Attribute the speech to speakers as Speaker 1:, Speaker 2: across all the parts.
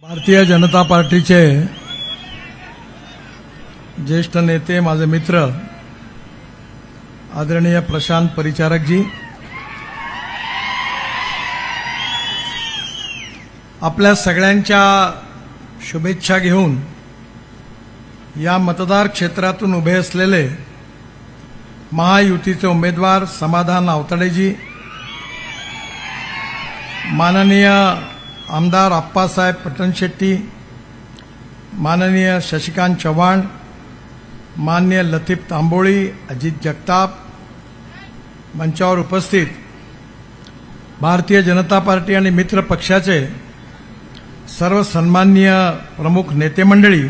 Speaker 1: भारतीय जनता पार्टीचे ज्येष्ठ नेते माझे मित्र आदरणीय प्रशांत परिचारक जी, आपल्या सगळ्यांच्या शुभेच्छा घेऊन या मतदार क्षेत्रातून उभे असलेले महायुतीचे उमेदवार समाधान आवताडेजी, माननीय आमदार अप्पासाहेब पटणशेट्टी, माननीय शशिकांत चव्हाण, मान्य लतीफ तांबोळी, अजित जगताप, मंचावर उपस्थित भारतीय जनता पार्टी आणि मित्र पक्षाचे सर्व सन्माननीय प्रमुख नेते मंडळी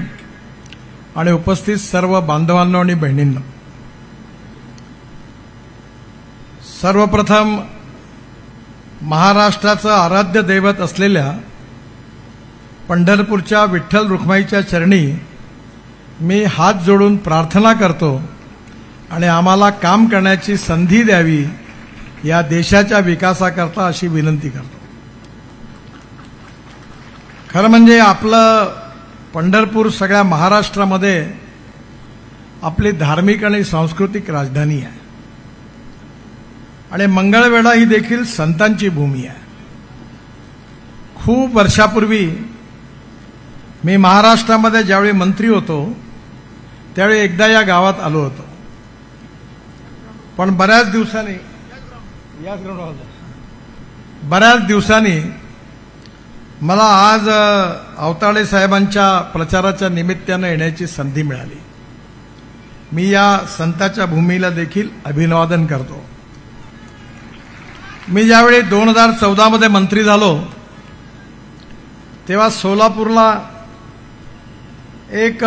Speaker 1: आणि उपस्थित सर्व बांधवांनो आणि बहिणींनो, सर्वप्रथम महाराष्ट्राचं आराध्य दैवत असलेल्या पंढरपूरच्या विठ्ठल रुक्माईच्या चरणी मी हात जोडून प्रार्थना करतो आणि आम्हाला काम करण्याची संधी द्यावी, या देशाच्या विकासाकरता अशी विनंती करतो. खरं म्हणजे आपलं पंढरपूर सगळ्या महाराष्ट्रामध्ये आपली धार्मिक आणि सांस्कृतिक राजधानी आहे आणि मंगळवेढा ही देखील संतांची भूमी आहे. खूप वर्षापूर्वी मी महाराष्ट्रामध्ये ज्यावेळी मंत्री होतो त्यावेळी एकदा या गावात आलो होतो, पण बऱ्याच दिवसांनी मला आज आवताडे साहेबांच्या प्रचाराच्या निमित्तानं येण्याची संधी मिळाली. मी या संतांच्या भूमीला देखील अभिवादन करतो. मी ज्यावेळी 2014 मध्ये मंत्री झालो तेव्हा सोलापूरला एक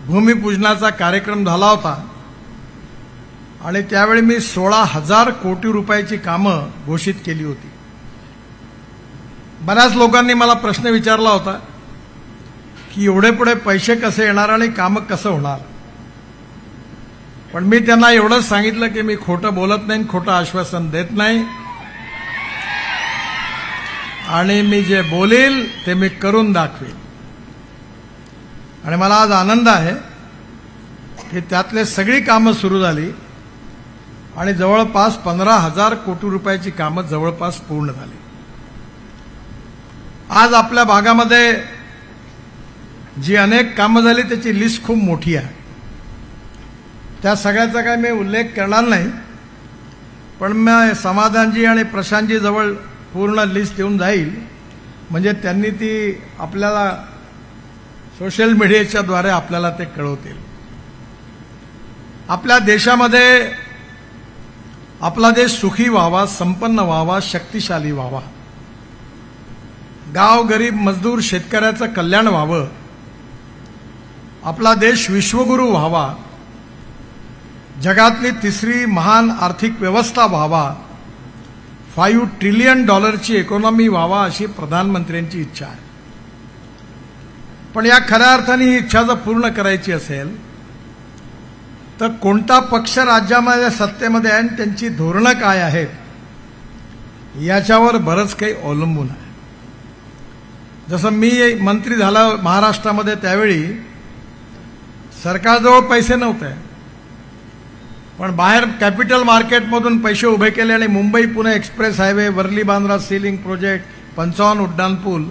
Speaker 1: भूमिपूजनाचा कार्यक्रम झाला होता आणि त्यावेळी मी 16,000 कोटी रुपयाची कामं घोषित केली होती. बऱ्याच लोकांनी मला प्रश्न विचारला होता की एवढे पुढे पैसे कसे येणार आणि कामं कसं होणार, पण मी त्यांना एवढंच सांगितलं की मी खोटं बोलत नाही, खोटं आश्वासन देत नाही आणि मी जे बोलेल ते मी करून दाखवेल. आणि मला आज आनंद आहे की त्यातले सगळी कामं सुरू झाली आणि जवळपास 15,000 कोटी रुपयाची कामं जवळपास पूर्ण झाली. आज आपल्या भागामध्ये जी अनेक कामं झाली त्याची लिस्ट खूप मोठी आहे. त्या सगळ्याचा काय मी उल्लेख करणार नाही, पण मी समाधानजी आणि प्रशांतजी जवळ पूर्ण लिस्ट देऊन जाईल, म्हणजे त्यांनी ती आपल्याला सोशल मीडियाच्या द्वारे आपल्याला ते कळवतील. आपल्या देशामध्ये आपला देश सुखी व्हावा, संपन्न व्हावा, शक्तिशाली व्हावा, गाव गरीब मजदूर शेतकऱ्याचं कल्याण व्हावं, आपला देश विश्वगुरू व्हावा, जगातली तिसरी महान आर्थिक व्यवस्था व्हावा, $5 ट्रिलियन इकॉनॉमी व्हावा, अशी प्रधानमंत्र्यांची इच्छा आहे. पण या खऱ्या अर्थाने ही इच्छा जर पूर्ण करायची असेल तर कोणता पक्ष राज्यामध्ये सत्तेमध्ये आहे आणि त्यांची धोरणं काय आहेत याच्यावर बरंच काही अवलंबून आहे. जसं मी मंत्री झाला महाराष्ट्रामध्ये त्यावेळी सरकारजवळ पैसे नव्हते, पण बाहेर कॅपिटल मार्केटमधून पैसे उभे केले आणि Mumbai Pune express highway, Worli Bandra sea link project, 55 उड्डाणपूल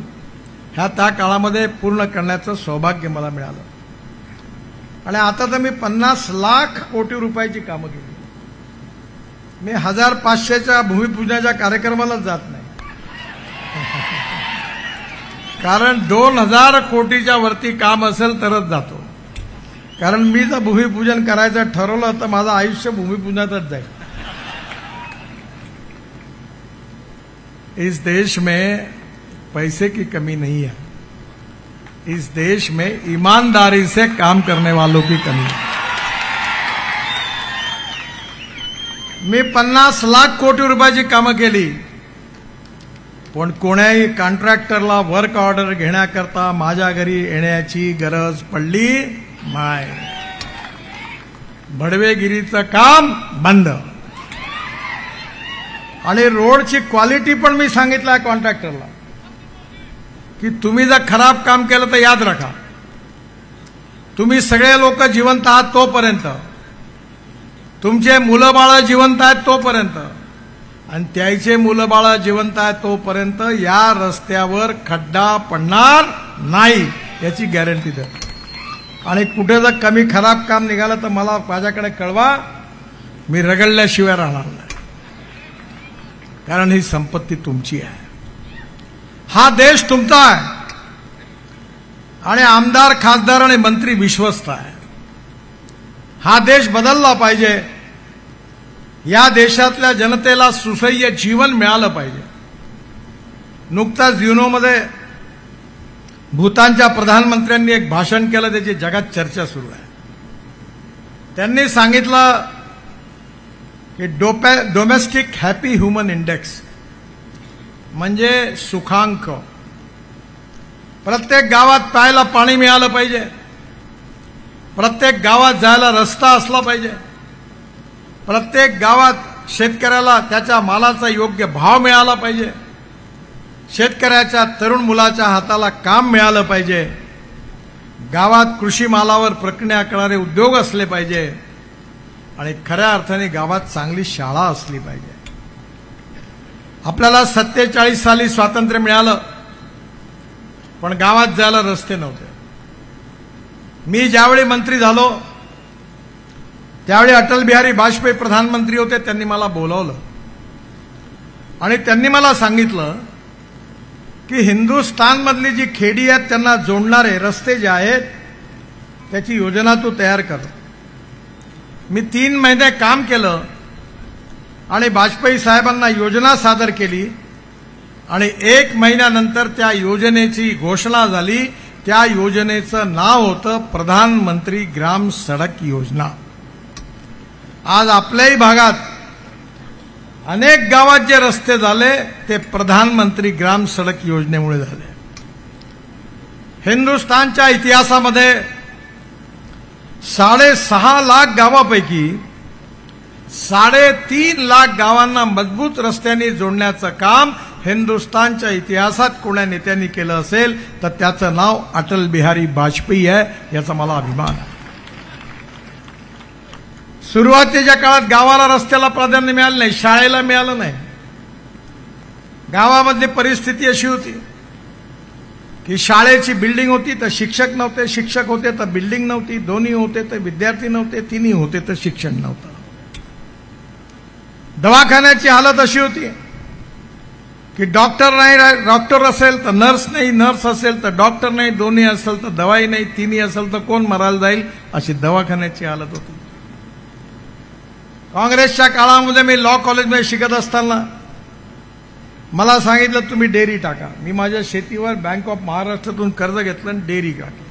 Speaker 1: ह्या त्या काळामध्ये पूर्ण करण्याचं सौभाग्य मला मिळालं. आणि आता तर मी 50 लाख कोटी रुपयाची कामं केली. मी 1500च्या भूमिपूजनाच्या कार्यक्रमालाच जात नाही, कारण 2000 कोटीच्या वरती काम असेल तरच जातो. कारण मी जर भूमिपूजन करायचं ठरवलं तर माझं आयुष्य भूमिपूजनातच जाईल. इस देश में पैसे की कमी नहीं है, इस देश में ईमानदारी से काम करने वालों की कमी है. मी 50 लाख कोटी रुपयाची कामं केली, पण कोणाही कॉन्ट्रॅक्टरला वर्क ऑर्डर घेण्याकरता माझ्या घरी येण्याची गरज पडली नाही. भडवेगिरीचं काम बंद. आणि रोडची क्वालिटी पण मी सांगितलं कॉन्ट्रॅक्टरला की तुम्ही जर खराब काम केलं तर याद राखा, तुम्ही सगळे लोक जिवंत आहात तोपर्यंत, तुमचे मुलं बाळ जिवंत आहेत तोपर्यंत आणि त्याचे मुलं बाळ जिवंत आहेत तोपर्यंत या रस्त्यावर खड्डा पडणार नाही याची गॅरंटी द्या. आणि कुठे जर कमी खराब काम निघालं तर मला माझ्याकडे कळवा, मी रगडल्याशिवाय राहणार नाही. कारण ही संपत्ती तुमची आहे, हा देश तुमचा आहे आणि आमदार खासदार आणि मंत्री विश्वस्त आहे. हा देश बदलला पाहिजे, या देशातल्या जनतेला सुसह्य जीवन मिळालं पाहिजे. नुकताच युनोमध्ये भूतानच्या प्रधानमंत्र्यांनी एक भाषण केलं, त्याची जगात चर्चा सुरू आहे. त्यांनी सांगितलं की डोमेस्टिक हॅपी ह्युमन इंडेक्स म्हणजे सुखांक. प्रत्येक गावात प्यायला पाणी मिळालं पाहिजे, प्रत्येक गावात जायला रस्ता असला पाहिजे, प्रत्येक गावात शेतकऱ्याला त्याच्या मालाचा योग्य भाव मिळाला पाहिजे, शेतकऱ्याच्या तरुण मुलाच्या हाताला काम मिळालं पाहिजे, गावात कृषी मालावर प्रक्रिया करणारे उद्योग असले पाहिजे आणि खऱ्या अर्थाने गावात चांगली शाळा असली पाहिजे. आपल्याला 47 साली स्वातंत्र्य मिळालं, पण गावात जायला रस्ते नव्हते. मी ज्यावेळी मंत्री झालो त्यावेळी अटल बिहारी वाजपेयी प्रधानमंत्री होते. त्यांनी मला बोलावलं आणि त्यांनी मला सांगितलं की हिंदुस्थानमधली जी खेडी आहेत त्यांना जोडणारे रस्ते जे आहेत त्याची योजना तू तयार कर. मी 3 महिने काम केलं आणि वाजपेयी साहेबांना योजना सादर केली आणि 1 महिन्यानंतर त्या योजनेची घोषणा झाली. त्या योजनेचं नाव होतं प्रधानमंत्री ग्राम सडक योजना. आज आपल्याही भागात अनेक गावात जे रस्ते झाले ते प्रधानमंत्री ग्राम सडक योजनेमुळे झाले. हिंदुस्थानच्या इतिहासामध्ये 6.5 लाख गावापैकी 3.5 लाख गावांना मजबूत रस्त्यांनी जोडण्याचं काम हिंदुस्थानच्या इतिहासात कोणा नेत्यांनी केलं असेल तर त्याचं नाव अटल बिहारी वाजपेयी आहे, याचा मला अभिमान आहे. सुरुवातीच्या काळात गावाला रस्त्याला प्राधान्य मिळालं नाही, शाळेला मिळालं नाही. गावामधली परिस्थिती अशी होती की शाळेची बिल्डिंग होती तर शिक्षक नव्हते, शिक्षक होते तर बिल्डिंग नव्हती, दोन्ही होते तर विद्यार्थी नव्हते, तिन्ही होते तर शिक्षण नव्हतं. दवाखान्याची हालत अशी होती की डॉक्टर नाही, डॉक्टर असेल तर नर्स नाही, नर्स असेल तर डॉक्टर नाही, दोन्ही असेल तर दवाई नाही, तिन्ही असेल तर कोण मरायला जाईल, अशी दवाखान्याची हालत होती. काँग्रेसच्या काळामध्ये मी लॉ कॉलेजमध्ये शिकत असताना मला सांगितलं तुम्ही डेअरी टाका. मी माझ्या शेतीवर बँक ऑफ महाराष्ट्रातून कर्ज घेतलं आणि डेअरी टाकली.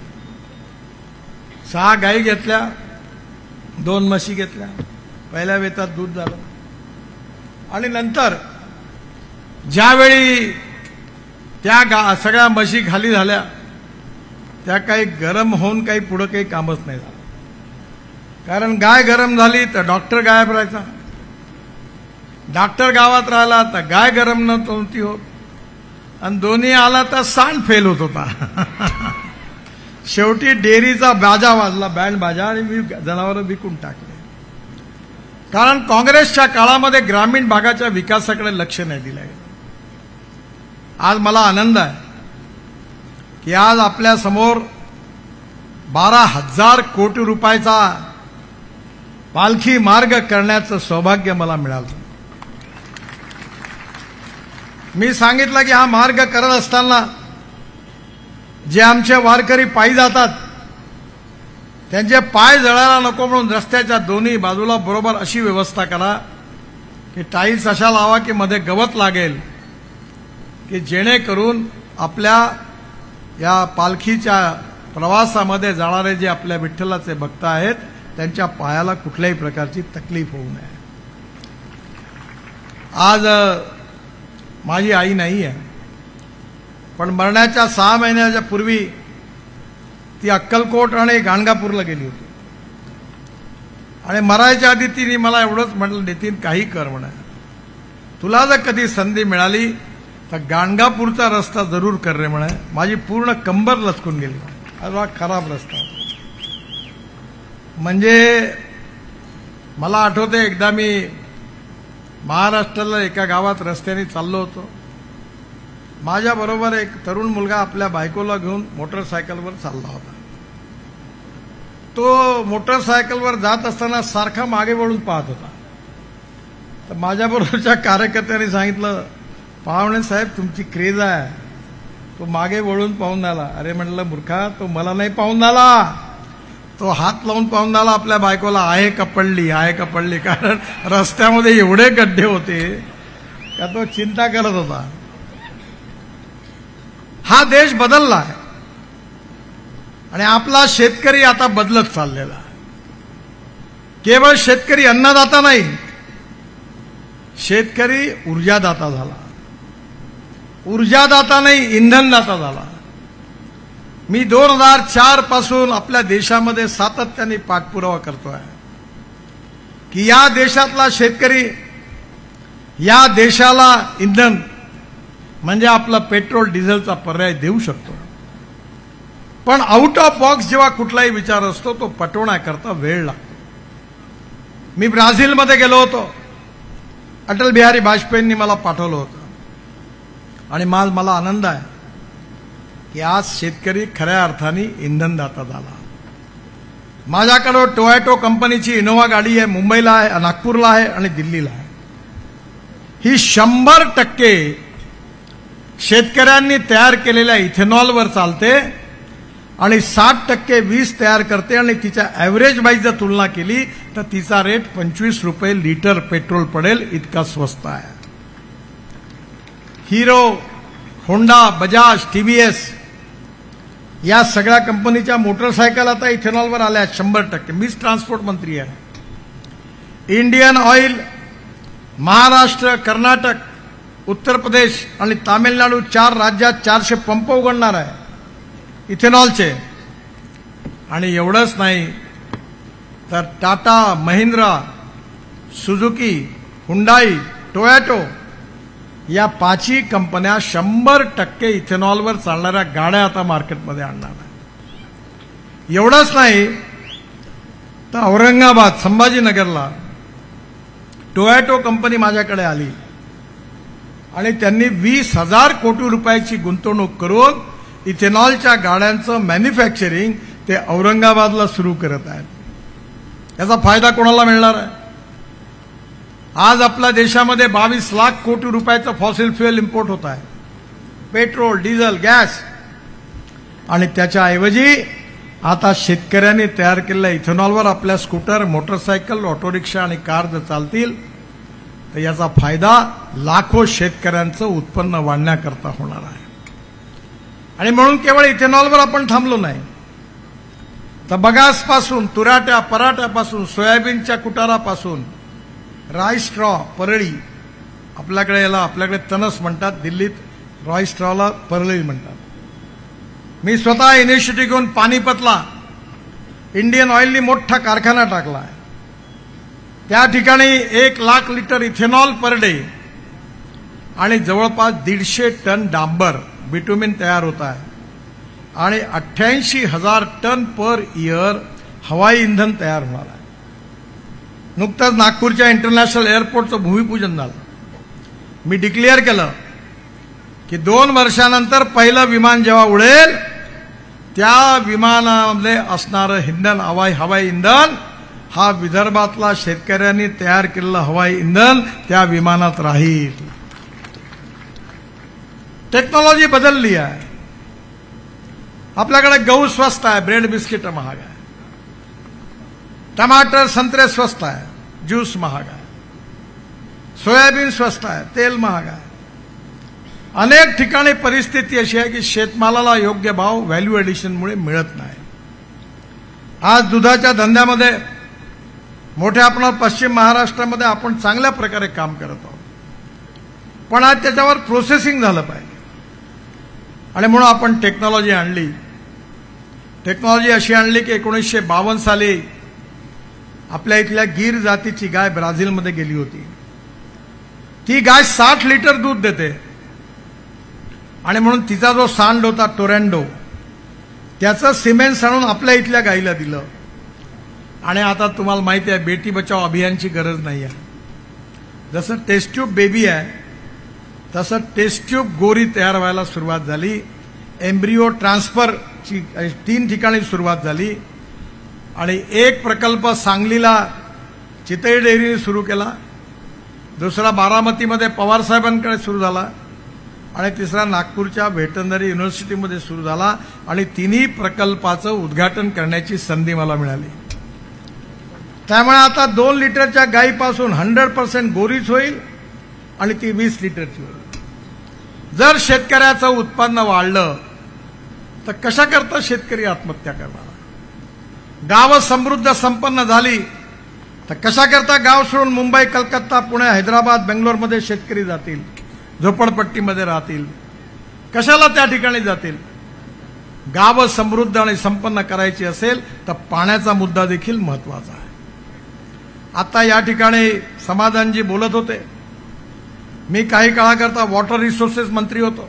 Speaker 1: 6 गायी घेतल्या, 2 म्हशी घेतल्या. पहिल्या वेतात दूध झालं आणि नंतर ज्यावेळी त्या सगळ्या म्हशी खाली झाल्या त्या काही गरम होऊन काही पुढं काही कामच नाही झालं. कारण गाय गरम झाली तर डॉक्टर गायब राहायचा, डॉक्टर गावात राहिला तर गाय गरम नव्हती होत आणि दोन्ही आला तर सांड फेल होत होता. शेवटी डेअरीचा बाजा वाजला, बँड बाजा, आणि मी जनावरं विकून टाकले. कारण काँग्रेसच्या काळामध्ये ग्रामीण भागाच्या विकासाकडे लक्ष नाही दिलं गेलं. आज मला आनंद आहे की आज आपल्या समोर 12,000 कोटी रुपयाचा पालखी मार्ग करण्याचं सौभाग्य मला मिळालं. मी सांगितलं की हा मार्ग करत असताना जे आमचे वारकरी पायी जातात त्यांचे पाय जळायला नको म्हणून रस्त्याच्या दोन्ही बाजूला बरोबर अशी व्यवस्था करा की टाईल्स अशा लावा की मध्ये गवत लागेल, की जेणेकरून आपल्या या पालखीच्या प्रवासामध्ये जाणारे जे आपल्या विठ्ठलाचे भक्त आहेत त्यांच्या पायाला कुठल्याही प्रकारची तकलीफ होऊ नये. आज माझी आई नाही आहे, पण मरण्याच्या 6 महिन्याच्या पूर्वी ती अक्कलकोट आणि गाणगापूरला गेली होती आणि मरायच्या आधी तिने मला एवढंच म्हटलं, नितीन काही कर म्हणा, तुला जर कधी संधी मिळाली तर गाणगापूरचा रस्ता जरूर कर रे म्हणे. माझी पूर्ण कंबर लचकून गेली. हा खराब रस्ता. म्हणजे मला आठवते एकदा मी महाराष्ट्राला एका गावात रस्त्याने चाललो होतो. माझ्याबरोबर एक तरुण मुलगा आपल्या बायकोला घेऊन मोटरसायकलवर चालला होता. तो मोटरसायकलवर जात असताना सारखा मागे वळून पाहत होता. तर माझ्याबरोबरच्या कार्यकर्त्यांनी सांगितलं, पाहुणे साहेब तुमची क्रेज आहे. तो मागे वळून पाहून आला. अरे म्हटलं मूर्खा, तो मला नाही पाहून आला, तो हात लावून पाहून आला आपल्या बायकोला, आहे का पडली. कारण रस्त्यामध्ये एवढे गड्डे होते का तो चिंता करत होता. हा देश बदलला आहे आणि आपला शेतकरी आता बदलत चाललेला. केवळ शेतकरी अन्नदाता नाही, शेतकरी ऊर्जादाता झाला. ऊर्जादाता नाही, इंधनदाता झाला. मी 2004 पासून आपल्या देशामध्ये सातत्याने पाठपुरावा करतोय की या देशातला शेतकरी या देशाला इंधन म्हणजे आपला पेट्रोल डिझेलचा पर्याय देऊ शकतो. पण आउट ऑफ बॉक्स जेव्हा कुठलाही विचार असतो तो पटवण्याकरता वेळ लागतो. मी ब्राझीलमध्ये गेलो होतो. अटल बिहारी वाजपेयींनी मला पाठवलं होतं आणि मला आनंद आहे की आज शेतकरी खऱ्या अर्थाने इंधनदाता झाला. माझ्याकडे टोयोटो कंपनीची इनोव्हा गाडी आहे. मुंबईला आहे, नागपूरला आहे आणि दिल्लीला आहे. ही 100% शेतकऱ्यांनी तयार केलेल्या इथेनॉलवर चालते आणि 60% वीज तयार करते आणि तिच्या ॲव्हरेज वाईज जर तुलना केली तर तिचा रेट 25 रुपये लिटर पेट्रोल पडेल, इतका स्वस्त आहे. हिरो, होंडा, बजाज, टीव्हीएस या सगळ्या कंपनीच्या मोटरसायकल आता इथेनॉलवर आल्या 100%. मीच ट्रान्सपोर्ट मंत्री आहे. इंडियन ऑइल महाराष्ट्र, कर्नाटक, उत्तर प्रदेश आणि तामिळनाडू 4 राज्यात 400 पंप उघडणार आहे इथेनॉलचे. आणि एवढंच नाही तर Tata, Mahindra, Suzuki, Hyundai, Toyota या 5ही कंपन्या 100% इथेनॉलवर चालणाऱ्या गाड्या आता मार्केटमध्ये आणणार आहे. एवढंच नाही तर औरंगाबाद, संभाजीनगरला टोयोटो कंपनी माझ्याकडे आली आणि त्यांनी 20,000 कोटी रुपयाची गुंतवणूक करून इथेनॉलच्या गाड्यांचं मॅन्युफॅक्चरिंग ते औरंगाबादला सुरू करत आहेत. याचा फायदा कोणाला मिळणार आहे? आज आपल्या देशामध्ये 22 लाख कोटी रुपयाचं फॉसिल फ्युएल इम्पोर्ट होत आहे, पेट्रोल, डिझेल, गॅस. आणि त्याच्याऐवजी आता शेतकऱ्यांनी तयार केलेल्या इथेनॉलवर आपल्या स्कूटर, मोटरसायकल, ऑटो रिक्षा आणि कार जर चालतील तर याचा फायदा लाखो शेतकऱ्यांचं उत्पन्न वाढण्याकरता होणार आहे. आणि म्हणून केवळ इथेनॉलवर आपण थांबलो नाही तर बगासपासून, तुराट्या, पराठ्यापासून, सोयाबीनच्या कुटारापासून, राईस स्ट्रॉ, परळी, आपल्याकडे तणस म्हणतात, दिल्लीत राईस स्ट्रॉला परळी म्हणतात. मी स्वतः इनिशिएटिव्ह घेऊन पानिपतला इंडियन ऑइलनी मोठा कारखाना टाकला आहे. त्या ठिकाणी 1 lakh litre ethanol per day आणि जवळपास 150 टन डांबर बिटुमिन तयार होत आहे आणि 88,000 टन पर इयर हवाई इंधन तयार होणार आहे. नुकतंच नागपूरच्या इंटरनॅशनल एअरपोर्टचं भूमिपूजन झालं. मी डिक्लेअर केलं की 2 वर्षानंतर पहिलं विमान जेव्हा उडेल त्या विमानामध्ये असणारं इंधन, हवाई इंधन, हा विदर्भातला शेतकऱ्यांनी तयार केलेलं हवाई इंधन त्या विमानात राहील. टेक्नॉलॉजी बदलली आहे. आपल्याकडे गहू स्वस्त आहे, ब्रेड बिस्किट महाग आहे, टमाटर, संत्रे स्वस्त आहे, ज्यूस महाग आहे, सोयाबीन स्वस्त आहे, तेल महाग आहे. अनेक ठिकाणी परिस्थिती अशी आहे की शेतमालाला योग्य भाव व्हॅल्यू एडिशनमुळे मिळत नाही. आज दुधाच्या धंद्यामध्ये मोठ्या आपण पश्चिम महाराष्ट्रामध्ये आपण चांगल्या प्रकारे काम करत आहोत, पण आज त्याच्यावर प्रोसेसिंग झालं पाहिजे आणि म्हणून आपण टेक्नॉलॉजी आणली. टेक्नॉलॉजी अशी आणली की 1952 साली आपल्या इथल्या गीर जातीची गाय ब्राझीलमध्ये गेली होती. ती गाय 60 लिटर दूध देते आणि म्हणून तिचा जो सांड होता टोरॅन्डो त्याचं सिमेंट सांडून आपल्या इथल्या गाईला दिलं. आणि आता तुम्हाला माहिती आहे बेटी बचाव अभियानची गरज नाही आहे. जसं टेस्ट ट्यूब बेबी आहे तसं टेस्ट ट्यूब गोरी तयार व्हायला सुरुवात झाली. एम्ब्रिओ ट्रान्सफरची 3 ठिकाणी सुरुवात झाली. आणि एक प्रकल्प सांगलीला चितई डेअरीने सुरू केला, दुसरा बारामतीमध्ये पवार साहेबांकडे सुरू झाला आणि तिसरा नागपूरच्या व्हेटरनरी युनिव्हर्सिटीमध्ये सुरू झाला. आणि तिन्ही प्रकल्पाचं उद्घाटन करण्याची संधी मला मिळाली. त्यामुळे आता 2 लिटरच्या गाईपासून 100% गोरीच होईल आणि ती 20 लिटरची होईल. जर शेतकऱ्याचं उत्पन्न वाढलं तर कशा करता शेतकरी आत्महत्या करणार? गावं समृद्ध संपन्न झाली तर कशा करता गाव सोडून मुंबई, कलकत्ता, पुणे, हैदराबाद, बेंगलोरमध्ये शेतकरी जातील, झोपडपट्टीमध्ये राहतील? कशाला त्या ठिकाणी जातील? गावं समृद्ध आणि संपन्न करायची असेल तर पाण्याचा मुद्दा देखील महत्वाचा आहे. आता या ठिकाणी समाधानजी बोलत होते. मी काही काळाकरता वॉटर रिसोर्सेस मंत्री होतो.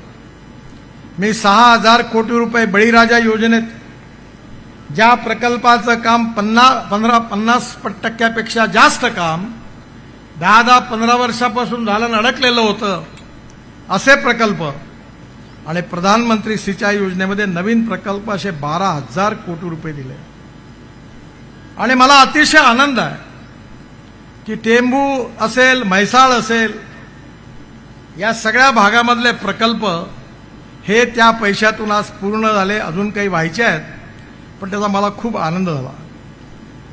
Speaker 1: मी 6,000 कोटी रुपये बळीराजा योजनेत ज्या प्रकल्पाचं काम 50% जास्त काम 10-15 वर्षापासून झालं अडकलेलं होतं, असे प्रकल्प आणि प्रधानमंत्री सिंचाई योजनेमध्ये नवीन प्रकल्प असे 12,000 कोटी रुपये दिले. आणि मला अतिशय आनंद आहे की टेंभू असेल, म्हैसाळ असेल, या सगळ्या भागामधले प्रकल्प हे त्या पैशातून आज पूर्ण झाले. अजून काही व्हायचे आहेत, पण त्याचा मला खूप आनंद झाला.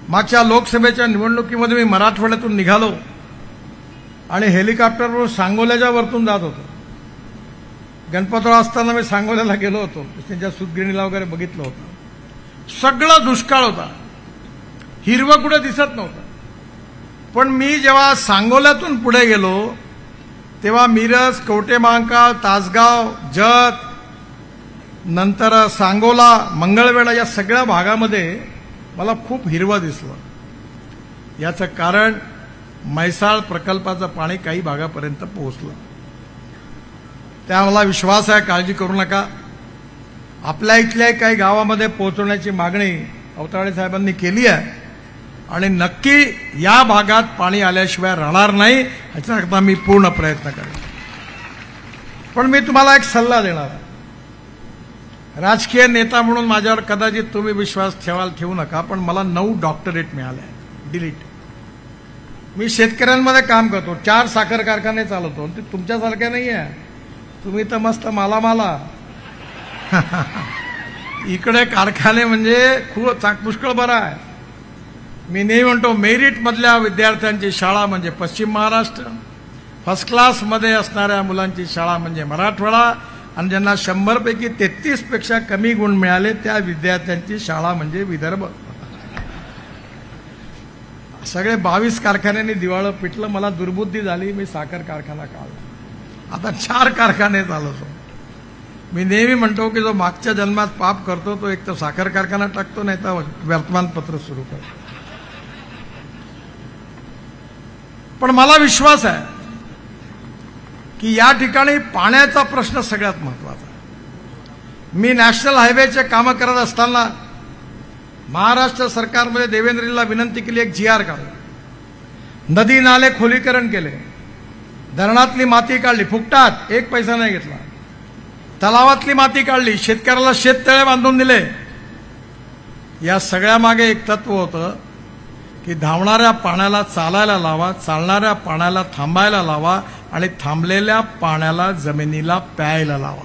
Speaker 1: मागच्या लोकसभेच्या निवडणुकीमध्ये मी मराठवाड्यातून निघालो आणि हेलिकॉप्टरवर सांगोल्याच्या वरतून जात होतो. गणपतराव असताना मी सांगोल्याला गेलो होतो, त्यांच्या सूतगिरणीला वगैरे बघितलं होतं. सगळं दुष्काळ होता, हिरवं कुठे दिसत नव्हतं. पण मी जेव्हा सांगोल्यातून पुढे गेलो तेव्हा मिरज, कवठेमहांकाळ, तासगाव, जत, नंतर सांगोला, मंगळवेढा या सगळ्या भागामध्ये मला खूप हिरवं दिसलं. याचं कारण म्हैसाळ प्रकल्पाचं पाणी काही भागापर्यंत पोहोचलं. त्या मला विश्वास आहे, काळजी करू नका. आपल्या इथल्या काही गावामध्ये पोहोचवण्याची मागणी अवताडे साहेबांनी केली आहे आणि नक्की या भागात पाणी आल्याशिवाय राहणार नाही, ह्याच्याकरता मी पूर्ण प्रयत्न करेन. पण मी तुम्हाला एक सल्ला देणार आहे. राजकीय नेता म्हणून माझ्यावर कदाचित तुम्ही विश्वास ठेवू नका, पण मला 9 डॉक्टरेट मिळाले, डिलीट. मी शेतकऱ्यांमध्ये काम करतो, 4 साखर कारखाने चालवतो. ते तुमच्यासारख्या नाही आहे, तुम्ही तर मस्त माला इकडे कारखाने म्हणजे खूप पुष्कळ बरं आहे. मी नेहमी म्हणतो मेरिट मधल्या विद्यार्थ्यांची शाळा म्हणजे पश्चिम महाराष्ट्र, फर्स्ट क्लास मध्ये असणाऱ्या मुलांची शाळा म्हणजे मराठवाडा, आणि ज्यांना 100 पैकी 33 पेक्षा कमी गुण मिळाले त्या विद्यार्थ्यांची शाळा म्हणजे विदर्भ. सगळे 22 कारखान्यांनी दिवाळं पिटलं. मला दुर्बुद्धी झाली, मी साखर कारखाना काढला. आता 4 कारखाने चालवतो. मी नेहमी म्हणतो की जो मागच्या जन्मात पाप करतो तो एक तर साखर कारखाना टाकतो, नाही तर वर्तमानपत्र सुरू करतो. पण मला विश्वास आहे की या ठिकाणी पाण्याचा प्रश्न सगळ्यात महत्वाचा आहे. मी नॅशनल हायवेचे कामं करत असताना महाराष्ट्र सरकारमध्ये देवेंद्रजीला विनंती केली, एक GR काढला, नदी नाले खोलीकरण केले, धरणातली माती काढली फुकटात, 1 पैसा नाही घेतला, तलावातली माती काढली, शेतकऱ्याला शेततळे बांधून दिले. या सगळ्या मागे एक तत्व होतं की धावणाऱ्या पाण्याला चालायला लावा, चालणाऱ्या पाण्याला थांबायला लावा आणि थांबलेल्या पाण्याला जमिनीला प्यायला लावा.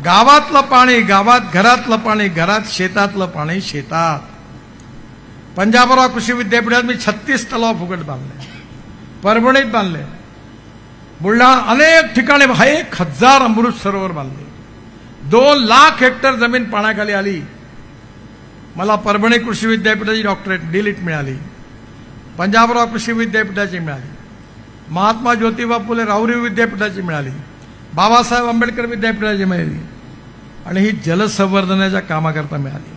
Speaker 1: गावातलं पाणी गावात, घरातलं पाणी घरात, शेतातलं पाणी शेतात. पंजाबराव कृषी विद्यापीठात मी 36 तलाव फुकट बांधले, परभणीत बांधले, बुलढाणा अनेक ठिकाणी 1,000 अमृत सरोवर बांधले. 2 लाख हेक्टर जमीन पाण्याखाली आली. मला परभणी कृषी विद्यापीठाची डॉक्टरेट डिलीट मिळाली, पंजाबराव कृषी विद्यापीठाची मिळाली, महात्मा ज्योतिबा फुले राहुरी विद्यापीठाची मिळाली, बाबासाहेब आंबेडकर विद्यापीठाची मिळाली आणि ही जलसंवर्धनाच्या कामाकरता मिळाली.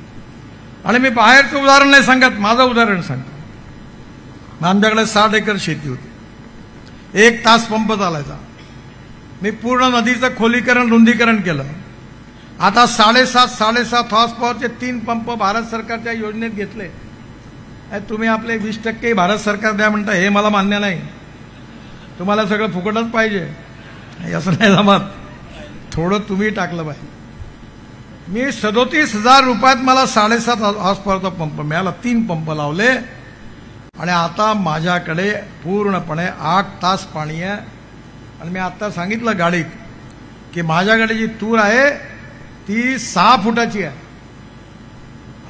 Speaker 1: आणि मी बाहेरचं उदाहरण नाही सांगत, माझं उदाहरण सांगतो. आमच्याकडे 60 एकर शेती होती, 1 तास पंप चालायचा. मी पूर्ण नदीचं खोलीकरण रुंदीकरण केलं. आता 7.5 हॉर्स पॉवरचे 3 पंप भारत सरकारच्या योजनेत घेतले. तुम्ही आपले 20% भारत सरकार द्या म्हणता, हे मला मान्य नाही. तुम्हाला सगळं फुकटच पाहिजे असं नाही जमत, थोडं तुम्ही टाकलं पाहिजे. मी 37,000 रुपयात मला 7.5 हॉर्स पॉवरचा पंप मिळाला. 3 पंप लावले आणि आता माझ्याकडे पूर्णपणे 8 तास पाणी आहे. आणि मी आता सांगितलं गाडीत की माझ्याकडे जी तूर आहे ती 6 फुटाची आहे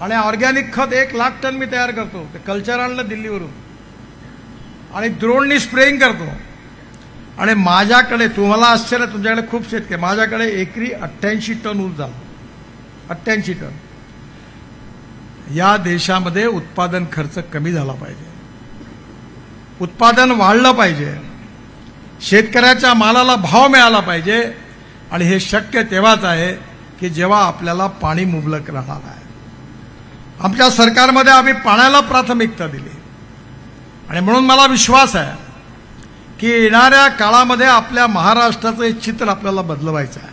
Speaker 1: आणि ऑर्गॅनिक खत 1 लाख टन मी तयार करतो. ते कल्चर आणलं दिल्लीवरून आणि ड्रोननी स्प्रेइंग करतो. आणि माझ्याकडे, तुम्हाला आश्चर्य, तुमच्याकडे खूप शेतकरी, माझ्याकडे एकरी 88 टन ऊस झाला. 88 टन. या देशामध्ये उत्पादन खर्च कमी झाला पाहिजे, उत्पादन वाढलं पाहिजे, शेतकऱ्याच्या मालाला भाव मिळाला पाहिजे. आणि हे शक्य तेव्हाच आहे की जेव्हा आपल्याला पाणी मुबलक राहणार आहे. आमच्या सरकारमध्ये आम्ही पाण्याला प्राथमिकता दिली आणि म्हणून मला विश्वास आहे की येणाऱ्या काळामध्ये आपल्या महाराष्ट्राचं एक चित्र आपल्याला बदलवायचं आहे.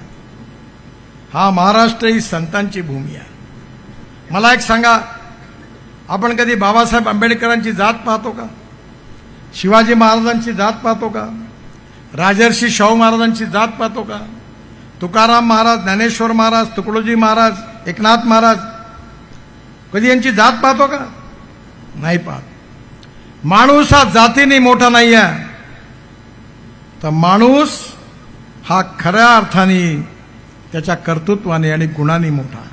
Speaker 1: हा महाराष्ट्र ही संतांची भूमी आहे. मला एक सांगा, आपण कधी बाबासाहेब आंबेडकरांची जात पाहतो का? शिवाजी महाराजांची जात पाहतो का? राजर्षी शाहू महाराजांची जात पाहतो का? तुकाराम महाराज, ज्ञानेश्वर महाराज, तुकडोजी महाराज, एकनाथ महाराज, कधी यांची जात पाहतो का? नाही पाहत. माणूस हा जातीने मोठा नाही आहे, तर माणूस हा खऱ्या अर्थाने त्याच्या कर्तृत्वाने आणि गुणांनी मोठा आहे.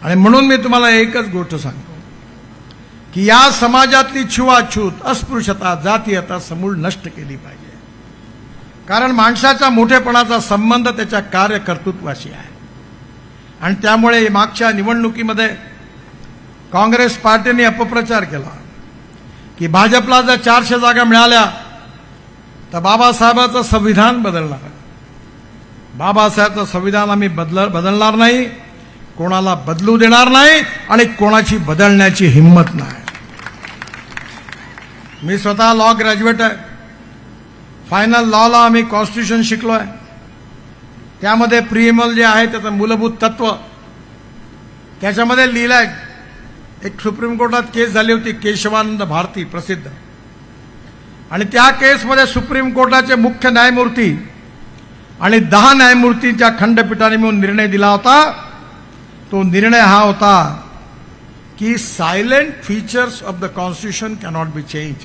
Speaker 1: आणि म्हणून मी तुम्हाला एकच गोष्ट सांगतो की या समाजातली छुवाछूत, अस्पृश्यता, जातीयता समूळ नष्ट केली पाहिजे. कारण माणसाच्या मोठेपणाचा संबंध त्याच्या कार्यकर्तृत्वाशी आहे. आणि त्यामुळे मागच्या निवडणुकीमध्ये काँग्रेस पार्टीने अपप्रचार केला की भाजपला जर 400 जागा मिळाल्या तर बाबासाहेबांचं संविधान बदलणार. बाबासाहेबांचं संविधान आम्ही बदलणार नाही, कोणाला बदलू देणार नाही आणि कोणाची बदलण्याची हिंमत नाही. मी स्वतः लॉ ग्रॅज्युएट आहे. फायनल लॉला आम्ही कॉन्स्टिट्यूशन शिकलोय. त्यामध्ये प्रिएमल जे आहे त्याचं मूलभूत तत्व त्याच्यामध्ये लिहिलंय. एक सुप्रीम कोर्टात केस झाली होती, केशवानंद भारती प्रसिद्ध, आणि त्या केसमध्ये सुप्रीम कोर्टाचे मुख्य न्यायमूर्ती आणि 10 न्यायमूर्तींच्या खंडपीठाने मिळून निर्णय दिला होता. तो निर्णय हा होता की silent features of the constitution cannot be change.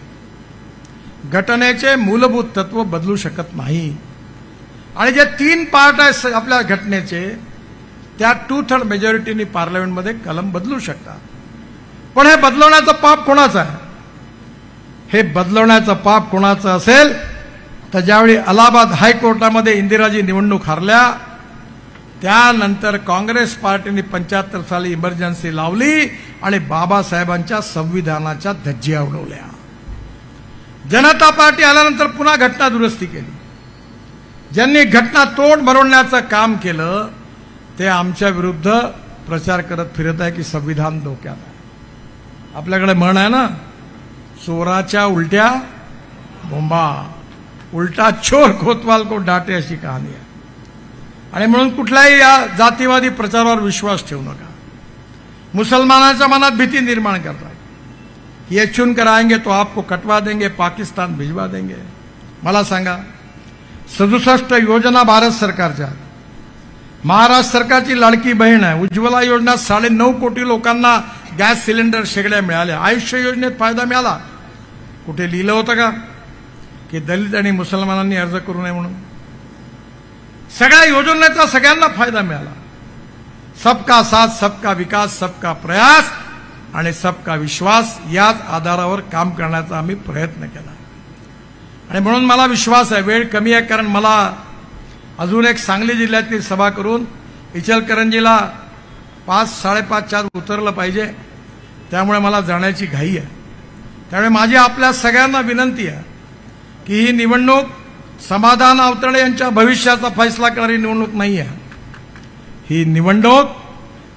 Speaker 1: घटनेचे मूलभूत तत्व बदलू शकत नाही. आणि जे 3 पार्ट आहेत आपल्या घटनेचे, त्या 2/3 मेजॉरिटीनी पार्लमेंटमध्ये कलम बदलू शकतात. पण हे बदलवण्याचं पाप कोणाचं आहे? हे बदलवण्याचं पाप कोणाचं असेल तर ज्यावेळी अलाहाबाद हायकोर्टामध्ये इंदिराजी निवडणूक हारल्या त्यानंतर काँग्रेस पार्टीने 75 साली इमर्जन्सी लावली आणि बाबासाहेबांच्या संविधानाच्या धज्जिया उडवल्या. जनता पार्टी आल्यानंतर पुन्हा घटना दुरुस्ती केली. ज्यांनी घटना तोड मरवण्याचं काम केलं ते आमच्या विरुद्ध प्रचार करत फिरत आहे की संविधान धोक्यात आहे. आपल्याकडे म्हण आहे ना, चोराच्या उलट्या बोंबा, उलटा चोर कोतवाल को डाटे, अशी कहाणी आहे. आणि म्हणून कुठल्याही या जातीवादी प्रचारावर विश्वास ठेवू नका. मुसलमानाच्या मनात भीती निर्माण करतात. ये चुनकर आएंगे तो आपको कटवा देंगे, पाकिस्तान भिजवा देंगे. मला सांगा, 67 योजना भारत सरकारच्या, महाराष्ट्र सरकारची लाडकी बहीण आहे उज्ज्वला योजना, 9.5 कोटी लोकांना गॅस सिलेंडर शेगड्या मिळाल्या. आयुष्य योजनेत फायदा मिळाला. कुठे लिहिलं होतं का की दलित आणि मुसलमानांनी अर्ज करू नये म्हणून? सगळ्या योजनेचा सगळ्यांना फायदा मिळाला. सबका साथ, सबका विकास, सबका प्रयास आणि सबका विश्वास याच आधारावर काम करण्याचा आम्ही प्रयत्न केला. आणि म्हणून मला विश्वास आहे, वेळ कमी आहे कारण मला अजून एक सांगली जिल्ह्यातली सभा करून इचलकरंजीला 5-5:30 उतरलं पाहिजे. त्यामुळे मला जाण्याची घाई आहे. त्यामुळे माझी आपल्या सगळ्यांना विनंती आहे की ही निवडणूक समाधान आवतडे यांच्या भविष्याचा फैसला करणारी निवडणूक नाही आहे. ही निवडणूक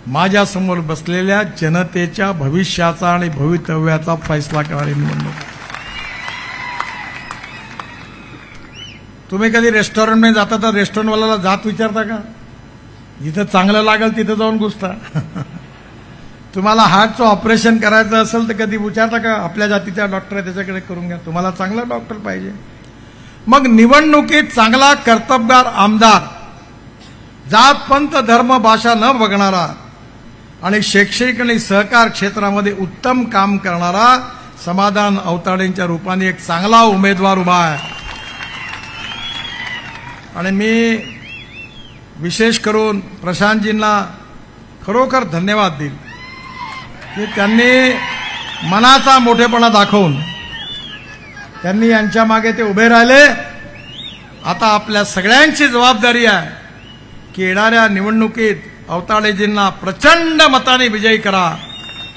Speaker 1: माझ्यासमोर बसलेल्या जनतेच्या भविष्याचा आणि भवितव्याचा फैसला करणारी निवडणूक आहे. तुम्ही कधी रेस्टॉरंटमध्ये जाता तर रेस्टॉरंटवाल्याला जात विचारता का? जिथं चांगलं लागेल तिथं जाऊन घुसता. तुम्हाला हार्टचं ऑपरेशन करायचं असेल तर कधी विचारता का आपल्या जातीचा डॉक्टर आहे त्याच्याकडे करून घ्या, तुम्हाला चांगला डॉक्टर पाहिजे. मग निवडणुकीत चांगला कर्तबगार आमदार, जात पंथ धर्म भाषा न बघणारा आणि शैक्षणिक आणि सहकार क्षेत्रामध्ये उत्तम काम करणारा समाधान अवताडेंच्या रूपाने एक चांगला उमेदवार उभा आहे. आणि मी विशेष करून प्रशांतजींना खरोखर धन्यवाद देईल की त्यांनी मनाचा मोठेपणा दाखवून त्यांनी यांच्या मागे ते उभे राहिले. आता आपल्या सगळ्यांची जबाबदारी आहे की येणाऱ्या निवडणुकीत अवताडेजींना प्रचंड मताने विजयी करा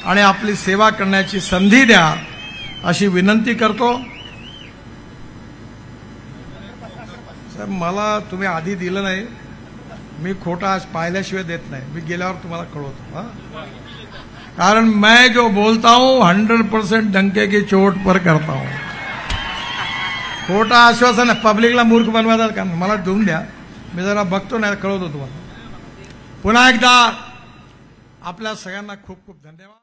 Speaker 1: आणि आपली सेवा करण्याची संधी द्या अशी विनंती करतो. सर, मला तुम्ही आधी दिलं नाही, मी खोटा आज पाहिल्याशिवाय देत नाही, मी गेल्यावर तुम्हाला कळवतो. कारण मैं जो बोलता हूं 100% डंके की चोट पर करता हूं. खोटा आश्वासन पब्लिकला मूर्ख बनवायचं का? मला देऊन द्या, मी जरा बघतो नाही कळवतो तुम्हाला. पुन्हा एकदा आपल्या सगळ्यांना खूप खूप धन्यवाद.